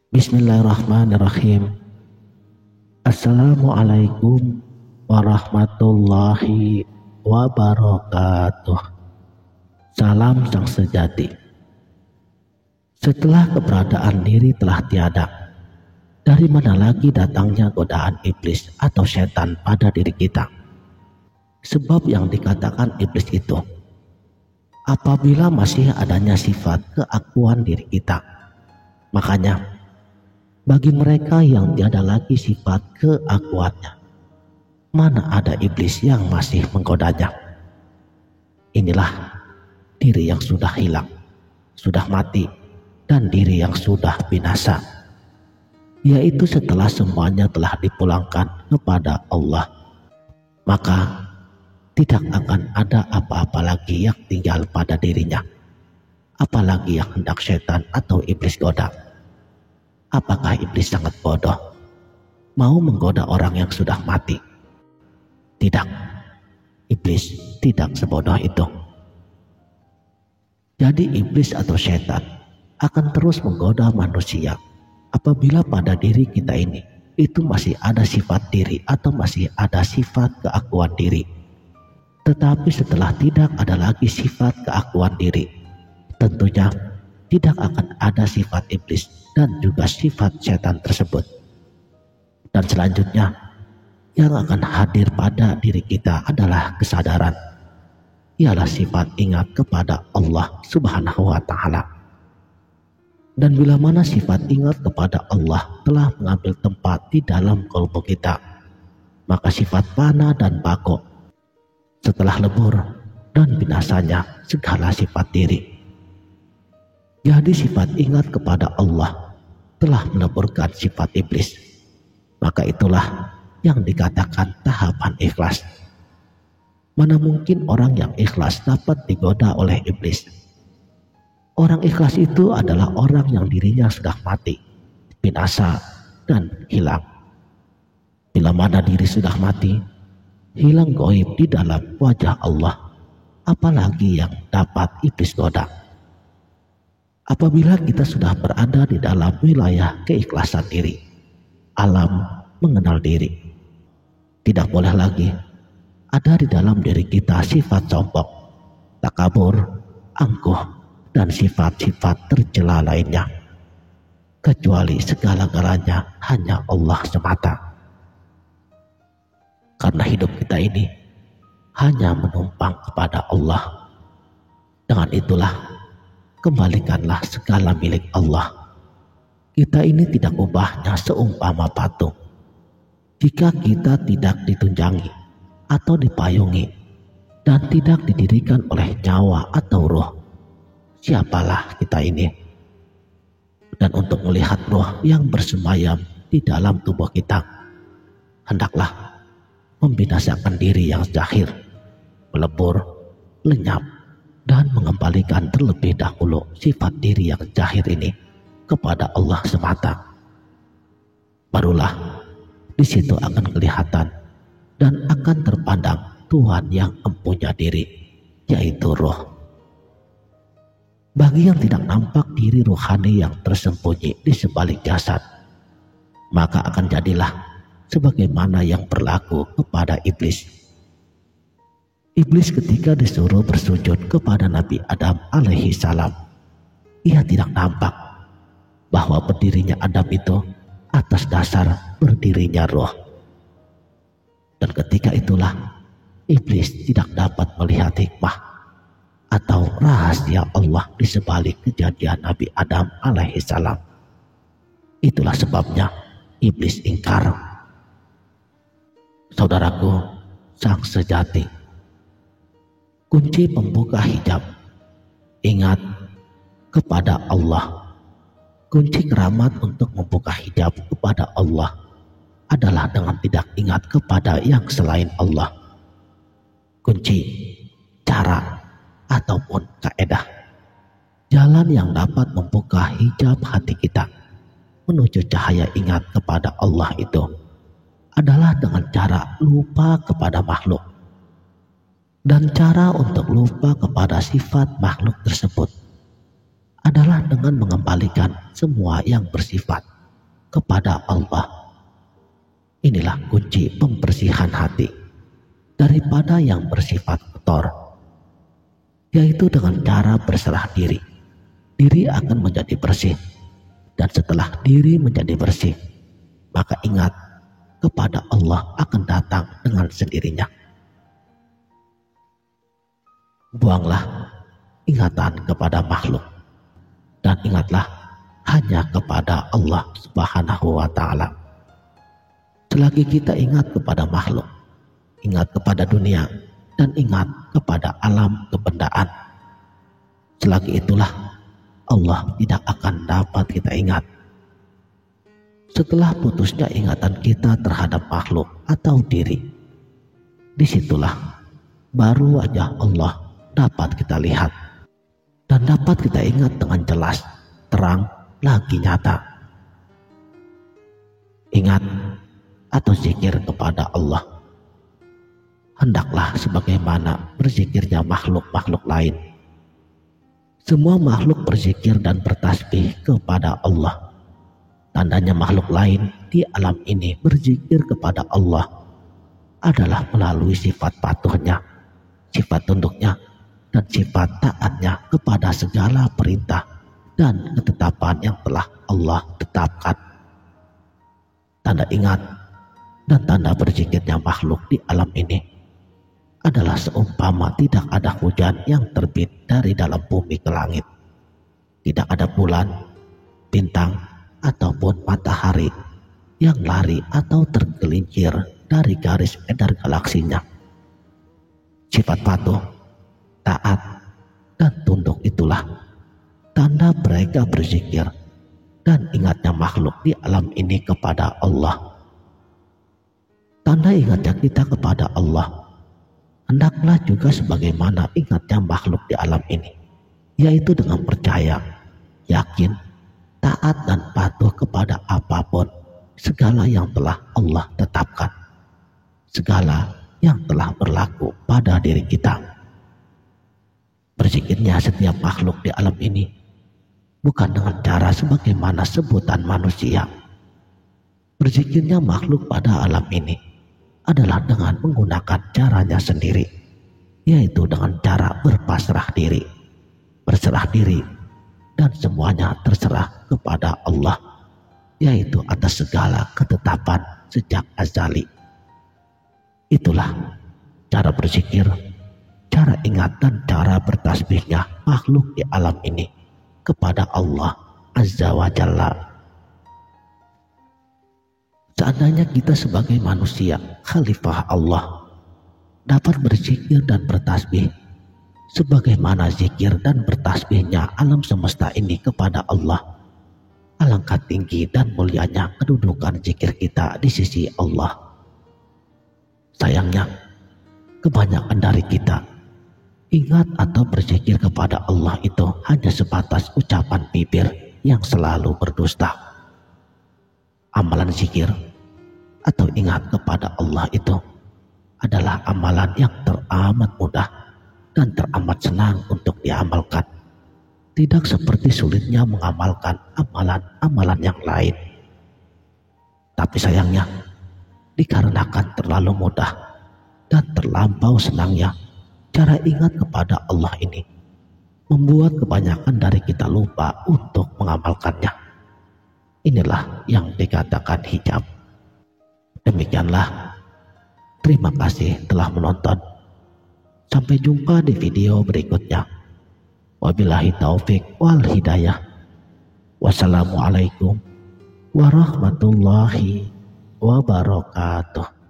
Bismillahirrahmanirrahim. Assalamualaikum warahmatullahi wabarakatuh. Salam sang sejati. Setelah keberadaan diri telah tiada, dari mana lagi datangnya godaan iblis atau setan pada diri kita? Sebab yang dikatakan iblis itu, apabila masih adanya sifat keakuan diri kita. Makanya, bagi mereka yang tiada lagi sifat keakuannya, mana ada iblis yang masih menggodanya? Inilah diri yang sudah hilang, sudah mati, dan diri yang sudah binasa, yaitu setelah semuanya telah dipulangkan kepada Allah. Maka tidak akan ada apa-apa lagi yang tinggal pada dirinya, apalagi yang hendak setan atau iblis goda. Apakah iblis sangat bodoh, mau menggoda orang yang sudah mati? Tidak, iblis tidak sebodoh itu. Jadi iblis atau setan akan terus menggoda manusia apabila pada diri kita ini itu masih ada sifat diri atau masih ada sifat keakuan diri. Tetapi setelah tidak ada lagi sifat keakuan diri, tentunya tidak akan ada sifat iblis dan juga sifat setan tersebut. Dan selanjutnya yang akan hadir pada diri kita adalah kesadaran, ialah sifat ingat kepada Allah Subhanahu wa Ta'ala. Dan bila mana sifat ingat kepada Allah telah mengambil tempat di dalam kalbu kita, maka sifat fana dan bako setelah lebur dan binasanya segala sifat diri. Jadi sifat ingat kepada Allah telah meleburkan sifat iblis. Maka itulah yang dikatakan tahapan ikhlas. Mana mungkin orang yang ikhlas dapat digoda oleh iblis? Orang ikhlas itu adalah orang yang dirinya sudah mati, binasa, dan hilang. Bila mana diri sudah mati, hilang gaib di dalam wajah Allah, apalagi yang dapat iblis goda. Apabila kita sudah berada di dalam wilayah keikhlasan diri, alam mengenal diri, tidak boleh lagi ada di dalam diri kita sifat sombong, takabur, angkuh, dan sifat-sifat tercela lainnya, kecuali segala-galanya hanya Allah semata. Karena hidup kita ini hanya menumpang kepada Allah. Dengan itulah, kembalikanlah segala milik Allah. Kita ini tidak ubahnya seumpama patung. Jika kita tidak ditunjangi atau dipayungi dan tidak didirikan oleh nyawa atau roh, siapalah kita ini? Dan untuk melihat roh yang bersemayam di dalam tubuh kita, hendaklah membinasakan diri yang zahir, melebur, lenyap, dan mengembalikan terlebih dahulu sifat diri yang zahir ini kepada Allah semata. Barulah di situ akan kelihatan dan akan terpandang Tuhan yang mempunyai diri, yaitu roh. Bagi yang tidak nampak diri rohani yang tersembunyi di sebalik jasad, maka akan jadilah sebagaimana yang berlaku kepada iblis. Iblis ketika disuruh bersujud kepada Nabi Adam alaihi salam, ia tidak nampak bahwa berdirinya Adam itu atas dasar berdirinya roh. Dan ketika itulah iblis tidak dapat melihat hikmah atau rahasia Allah di sebalik kejadian Nabi Adam alaihi salam. Itulah sebabnya iblis ingkar. Saudaraku, sang sejati, kunci pembuka hijab, ingat kepada Allah. Kunci keramat untuk membuka hijab kepada Allah adalah dengan tidak ingat kepada yang selain Allah. Kunci, cara, ataupun kaedah, jalan yang dapat membuka hijab hati kita menuju cahaya ingat kepada Allah itu adalah dengan cara lupa kepada makhluk. Dan cara untuk lupa kepada sifat makhluk tersebut adalah dengan mengembalikan semua yang bersifat kepada Allah. Inilah kunci pembersihan hati daripada yang bersifat kotor, yaitu dengan cara berserah diri. Diri akan menjadi bersih, dan setelah diri menjadi bersih, maka ingat kepada Allah akan datang dengan sendirinya. Buanglah ingatan kepada makhluk dan ingatlah hanya kepada Allah Subhanahu wa Ta'ala. Selagi kita ingat kepada makhluk, ingat kepada dunia, dan ingat kepada alam kebendaan, selagi itulah Allah tidak akan dapat kita ingat. Setelah putusnya ingatan kita terhadap makhluk atau diri, disitulah baru wajah Allah dapat kita lihat dan dapat kita ingat dengan jelas, terang, lagi nyata. Ingat atau zikir kepada Allah hendaklah sebagaimana berzikirnya makhluk-makhluk lain. Semua makhluk berzikir dan bertasbih kepada Allah. Tandanya makhluk lain di alam ini berzikir kepada Allah adalah melalui sifat patuhnya, sifat tunduknya, dan sifat taatnya kepada segala perintah dan ketetapan yang telah Allah tetapkan. Tanda ingat dan tanda berzikirnya makhluk di alam ini adalah seumpama tidak ada hujan yang terbit dari dalam bumi ke langit. Tidak ada bulan, bintang, ataupun matahari yang lari atau tergelincir dari garis edar galaksinya. Sifat patuh, taat, dan tunduk itulah tanda mereka berzikir dan ingatnya makhluk di alam ini kepada Allah. Tanda ingatnya kita kepada Allah hendaklah juga sebagaimana ingatnya makhluk di alam ini, yaitu dengan percaya, yakin, taat, dan patuh kepada apapun segala yang telah Allah tetapkan, segala yang telah berlaku pada diri kita. Berzikirnya setiap makhluk di alam ini bukan dengan cara sebagaimana sebutan manusia. Berzikirnya makhluk pada alam ini adalah dengan menggunakan caranya sendiri, yaitu dengan cara berpasrah diri, berserah diri, dan semuanya terserah kepada Allah, yaitu atas segala ketetapan sejak azali. Itulah cara berzikir, cara ingat, dan cara bertasbihnya makhluk di alam ini kepada Allah Azza wa Jalla. Seandainya kita sebagai manusia, khalifah Allah, dapat berzikir dan bertasbih sebagaimana zikir dan bertasbihnya alam semesta ini kepada Allah, alangkah tinggi dan mulianya kedudukan zikir kita di sisi Allah. Sayangnya, kebanyakan dari kita ingat atau berzikir kepada Allah itu hanya sebatas ucapan bibir yang selalu berdusta. Amalan zikir atau ingat kepada Allah itu adalah amalan yang teramat mudah dan teramat senang untuk diamalkan. Tidak seperti sulitnya mengamalkan amalan-amalan yang lain. Tapi sayangnya, dikarenakan terlalu mudah dan terlampau senangnya cara ingat kepada Allah ini, membuat kebanyakan dari kita lupa untuk mengamalkannya. Inilah yang dikatakan hijab. Demikianlah. Terima kasih telah menonton. Sampai jumpa di video berikutnya. Wabillahi taufik wal hidayah. Wassalamualaikum warahmatullahi wabarakatuh.